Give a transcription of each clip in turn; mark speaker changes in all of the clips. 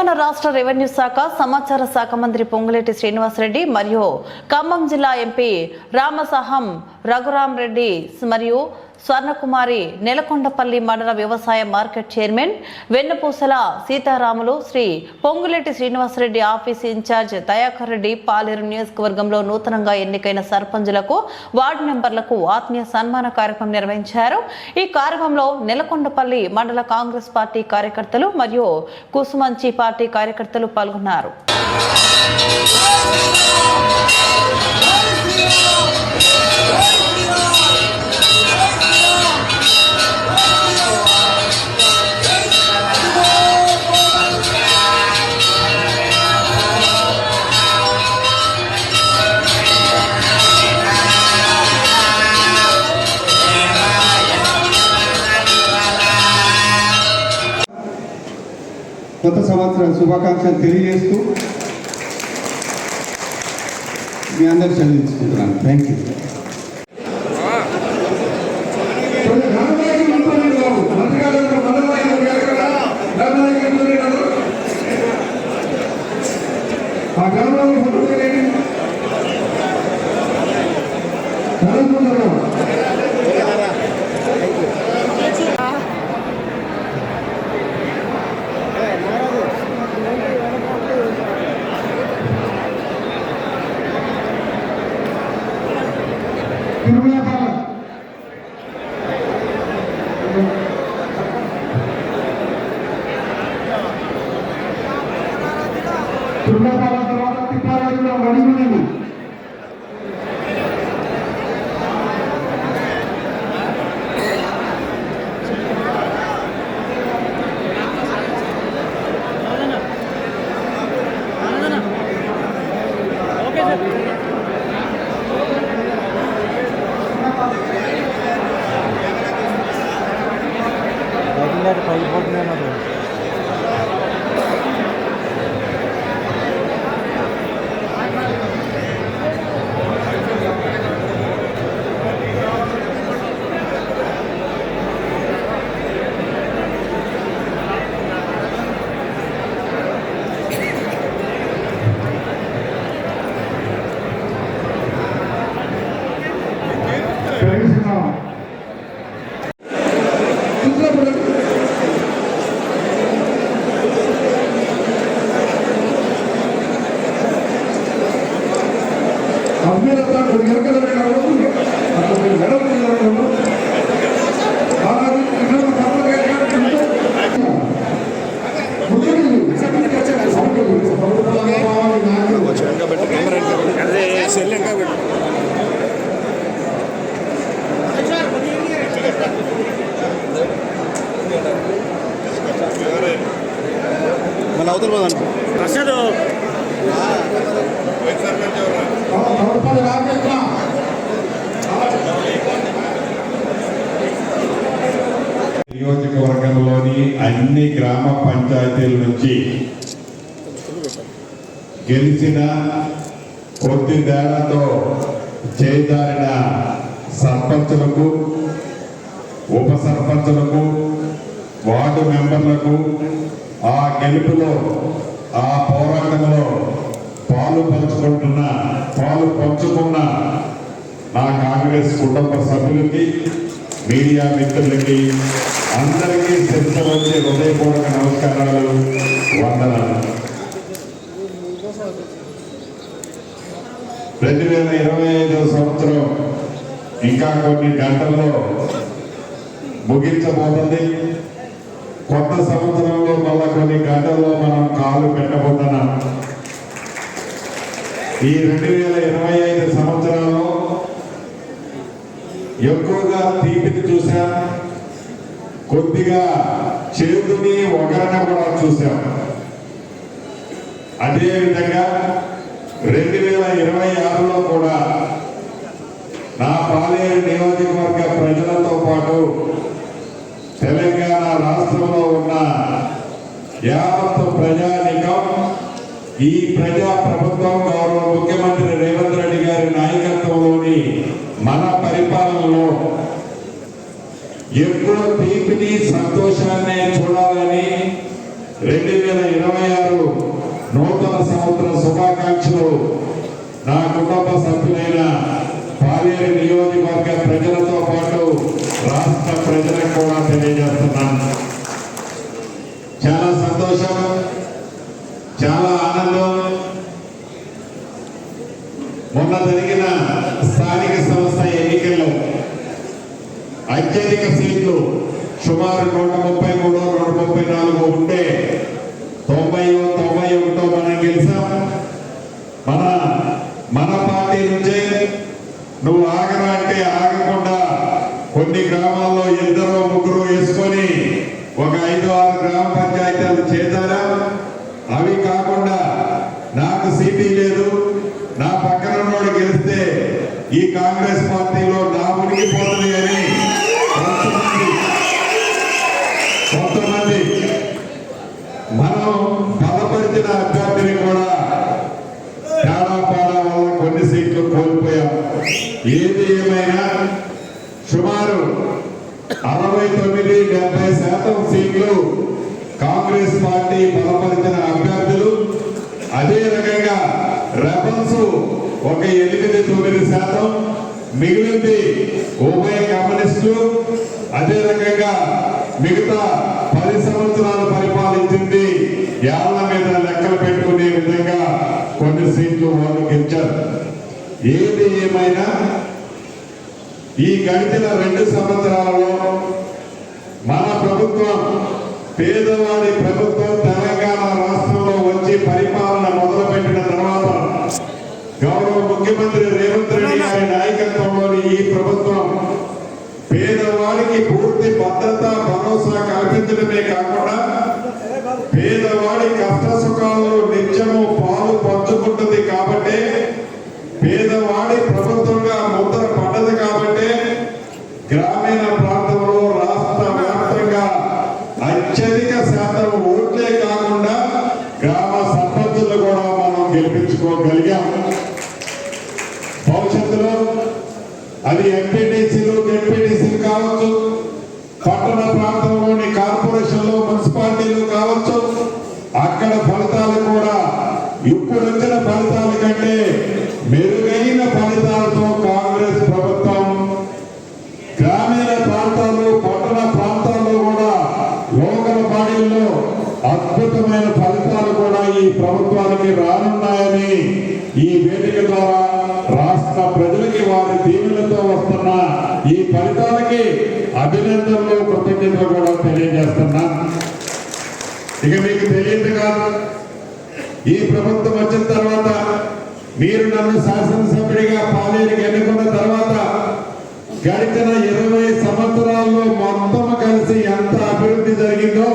Speaker 1: తెలంగాణ రాష్ట్ర రెవెన్యూ శాఖ సమాచార శాఖ మంత్రి పొంగులేటి శ్రీనివాసరెడ్డి మరియు ఖమ్మం జిల్లా ఎంపీ రామసాహం రఘురామ్ రెడ్డి మరియు స్వర్ణకుమారి నెలకొండపల్లి మండల వ్యవసాయ మార్కెట్ చైర్మన్ వెన్నపూసల సీతారాములు శ్రీ పొంగులేటి శ్రీనివాసరెడ్డి ఆఫీస్ ఇన్ఛార్జ్ దయాకర్ రెడ్డి పాలేరు నియోజకవర్గంలో నూతనంగా ఎన్నికైన సర్పంచులకు వార్డు మెంబర్లకు ఆత్మీయ సన్మాన కార్యక్రమం నిర్వహించారు. ఈ కార్యక్రమంలో నెలకొండపల్లి మండల కాంగ్రెస్ పార్టీ కార్యకర్తలు మరియు కుసుమంచి పార్టీ కార్యకర్తలు పాల్గొన్నారు.
Speaker 2: కొత్త సంవత్సరం శుభాకాంక్షలు తెలియజేస్తూ మీ అందరూ చెల్లించుకుంటున్నాను. Thank you.
Speaker 3: నియోజకవర్గంలోని అన్ని గ్రామ పంచాయతీల నుంచి గెలిచిన కొద్ది తేడాతో చేజారిన సర్పంచులకు, ఉప సర్పంచులకు, వార్డు మెంబర్లకు ఆ గెలుపులో, ఆ పోరాటంలో పాలు పంచుకున్న నా కాంగ్రెస్ కుటుంబ సభ్యులకి, మీడియా మిత్రులకి అందరికీ శిరస్సు వచ్చే హృదయపూర్వక నమస్కారాలు, వందనాలు. 2025 సంవత్సరం ఇంకా కొన్ని గంటల్లో ముగించబోతుంది. కొత్త సంవత్సరంలో మళ్ళా కొన్ని గంటల్లో మనం కాలు పెట్టబోతున్నాం. ఈ 2025 సంవత్సరాల్లో ఎక్కువగా తీపిని చూశాం, కొద్దిగా చేదుని ఒకరిని కూడా చూశాం. అదేవిధంగా 2026లో కూడా నా పాలేరు నియోజకవర్గ ప్రజలతో పాటు తెలంగాణ రాష్ట్రంలో ఉన్న యావత్ ప్రజానికం ఈ ప్రజా ప్రభుత్వం గౌరవ ముఖ్యమంత్రి రేవంత్ రెడ్డి గారి నాయకత్వంలోని మన పరిపాలనలో ఎక్కువ తీపిని సంతోషాన్ని చూడాలని 2026 నూతన సంవత్సర శుభాకాంక్షలు నా కుటుంబ సభ్యులైన పాలేరు నియోజకవర్గ ప్రజలతో పాటు రాష్ట్ర ప్రజలకు కూడా తెలియజేస్తున్నాను. చాలా సంతోషం, చాలా ఆనందం. మొన్న జరిగిన స్థానిక సంస్థ ఎన్నికల్లో అత్యధిక సీట్లు సుమారు 133, 134 ఉంటే 91 మనం గెలిచాం. మన పార్టీ నుంచే నువ్వు ఆగరా అంటే ఆగకుండా కొన్ని గ్రామాల్లో 2, 3 వేసుకొని ఒక 5, 6 గ్రామ పంచాయతీలు చేశారా. అవి కాకుండా నాకు సీటీ లేదు, నా పక్కన ఉన్నోడు గెలిస్తే ఈ కాంగ్రెస్ పార్టీలో నా మునిగిపోతుంది అని కొంతమంది మనం బలపరిచిన అభ్యర్థిని కూడా తేడాపాడా వల్ల కొన్ని సీట్లు కోల్పోయాం. ఏది ఏమైనా సుమారు 69-70% సీట్లు కాంగ్రెస్ పార్టీ బలపరిచిన అభ్యర్థులు. అదే రకంగా రెబల్స్ ఒక 8-9%, మిగిలింది ఉభయ కమ్యూనిస్టులు. అదే రకంగా మిగతా 10 సంవత్సరాలు పరిపాలించింది ఏళ్ల మీద లెక్కలు పెట్టుకునే విధంగా కొన్ని సీట్లు వాళ్ళు గెలిచారు. ఏది ఏమైనా ఈ గడిచిన 2 సంవత్సరాలలో మన ప్రభుత్వం పేదవాడి ప్రభుత్వం తెలంగాణ రాష్ట్రంలో వచ్చి పరిపాలన మొదలుపెట్టిన తర్వాత గౌరవ ముఖ్యమంత్రి రేవంత్ రెడ్డి గారి నాయకత్వంలోని ఈ ప్రభుత్వం పేదవాడికి పూర్తి భద్రత, భరోసా కల్పించడమే కాకుండా పేదవాడి కష్ట సుఖాల్లో నిత్యము పాలు పంచుకుంటుంది. కాబట్టి పేదవాడి ప్రభుత్వంగా ముద్ర పడ్డది. కాబట్టి గ్రామీణ ప్రాంతంలో రాష్ట్ర వ్యాప్తంగా అత్యధిక శాతం ఓట్లే కాకుండా గ్రామ సర్పంచులు కూడా మనం గెలిపించుకోగలిగాం. భవిష్యత్తులో అది ఎంపీటీసీలు, జెడ్పీటీసీలు కావచ్చు, పట్టణ ప్రాంతంలోని కార్పొరేషన్లు, మున్సిపాలిటీలు కావచ్చు, అక్కడ ఫలితాలు కూడా ఇప్పుడు వచ్చిన ఫలితాల కంటే మెరుగైన ఫలితాలతో కాంగ్రెస్ ప్రభుత్వం గ్రామీణ ప్రాంతాలు, పట్టణ ప్రాంతాల్లో కూడా లోకల్ బాడీల్లో అద్భుతమైన ఫలితాలు కూడా ఈ ప్రభుత్వానికి రానున్నాయని ఈ వేదిక ద్వారా రాష్ట్ర ప్రజలకి వారి దీవెనలతో వస్తున్న ఈ ఫలితాలకి అభినందనలు, కృతజ్ఞతలు కూడా తెలియజేస్తున్నా. ఇక మీకు తెలియదు కాదు, ఈ ప్రభుత్వం వచ్చిన తర్వాత మీరు నన్ను శాసనసభ్యుడిగా పాలేరుకి ఎన్నుకున్న తర్వాత గడిచిన 20 సంవత్సరాల్లో మొత్తం కలిసి ఎంత అభివృద్ధి జరిగిందో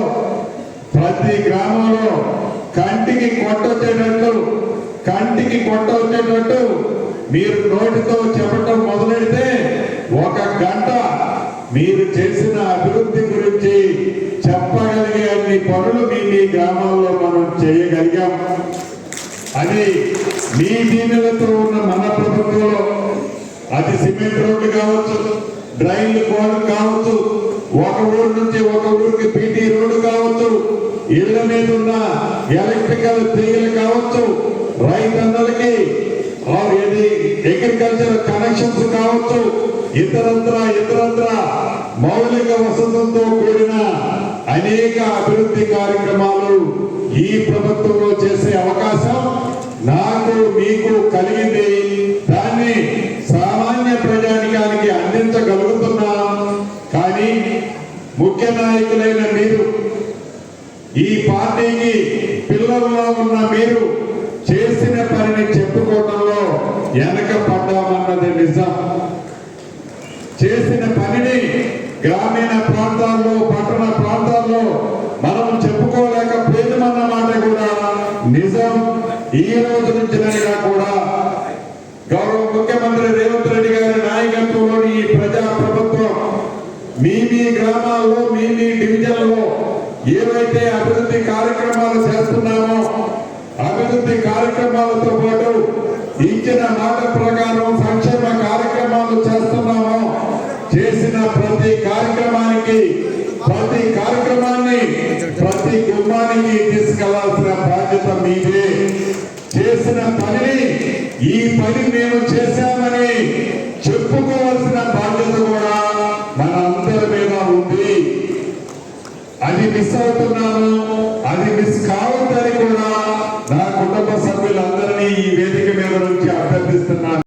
Speaker 3: ప్రతి గ్రామంలో కంటికి కొట్టొచ్చేటట్టు మీరు నోటితో చెప్పటం మొదలెడితే 1 గంట మీరు చేసిన అభివృద్ధి గురించి చెప్పగలిగే అన్ని పనులు మీ గ్రామాల్లో మనం చేయగలిగాం. అది మీ దీనులతో ఉన్న మన ప్రభుత్వంలో అది సిమెంట్ రోడ్లు కావచ్చు, డ్రైన్లు కావచ్చు, ఒక ఊరు నుంచి ఒక ఊరికి పీటీ రోడ్డు కావచ్చు, ఇళ్ల మీద ఉన్న ఎలక్ట్రికల్ తీగలు కావచ్చు, రైతన్నలకి అగ్రికల్చర్ కనెక్షన్స్ కావచ్చు, ఇతరత్ర మౌలిక వసతులతో కూడిన అనేక అభివృద్ధి కార్యక్రమాలు ఈ ప్రభుత్వంలో చేసే అవకాశం నాకు మీకు కలిగింది. దాన్ని సామాన్య ప్రజానికానికి అందించగలుగుతున్నాం. కానీ ముఖ్య నాయకులైన మీరు, ఈ పార్టీకి పిల్లల్లో ఉన్న మీరు చేసిన పనిని చెప్పుకోవడంలో వెనకపడ్డామన్నది నిజం. చేసిన పనిని గ్రామీణ ప్రాంతాల్లో, పట్టణ ప్రాంతాల్లో మనం చెప్పుకోలేకపోయామన్న మాట కూడా నిజం. ఈ రోజు నుంచి కూడా గౌరవ ముఖ్యమంత్రి రేవంత్ రెడ్డి గారి నాయకత్వంలోని ఈ ప్రజా ప్రభుత్వం మీ గ్రామాల్లో, మీ డివిజన్లో ఏవైతే అభివృద్ధి కార్యక్రమాలు చేస్తున్నామో, అభివృద్ధి కార్యక్రమాలతో పాటు ఇచ్చిన మాట ప్రకారం సంక్షేమ కార్యక్రమాలు చేస్తున్నామో, చేసిన ప్రతి కార్యక్రమాన్ని ప్రతి గుమ్మానికి అయితే చేసిన పనిని ఈ పని మేము చేశామని చెప్పుకోవాల్సిన బాధ్యత కూడా మన అందరి మీద ఉంది. అది మిస్ అవుతున్నాము, అది మిస్ కావు